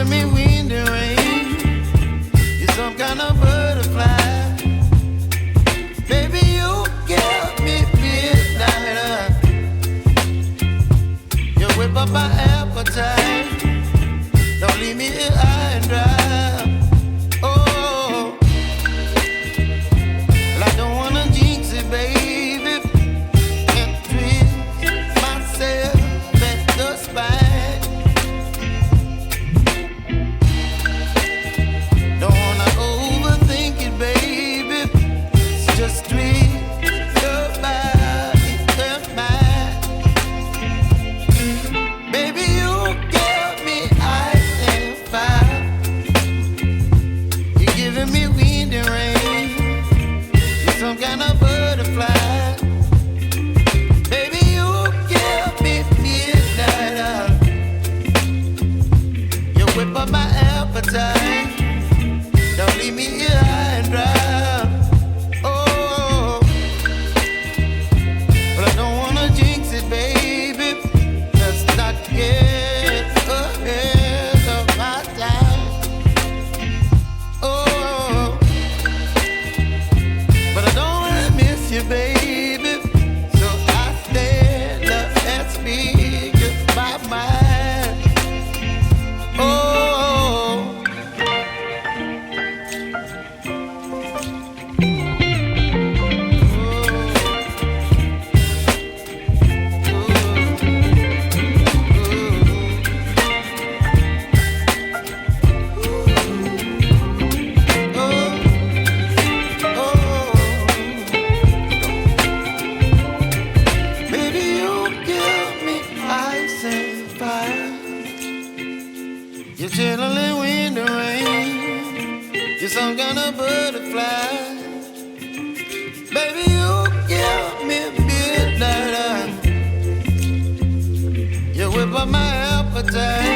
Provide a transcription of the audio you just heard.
giving me wind and rain. You're some kind of butterfly. Baby, you give me midnight. You whip up my appetite. Don't leave me here high and dry. Oh, well, I don't wanna jinx it, baby, and twist myself at the spine. Don't wanna overthink it, baby. It's just twist your body and mine. Baby, you give me ice and fire. You're giving me wind and rain. You're some kind of butterfly. Baby, you give me midnight. You whip up my appetite. Don't leave me here high and dry. Oh, but I don't wanna jinx it, baby. Let's not get ahead of my time. Oh, but I don't wanna miss you, baby. So I stand up and speak my mind. Oh. Baby, you give me ice and fire. You're chilling wind and rain. You're some kind of butterfly. Baby, you give me midnight. You whip up my appetite.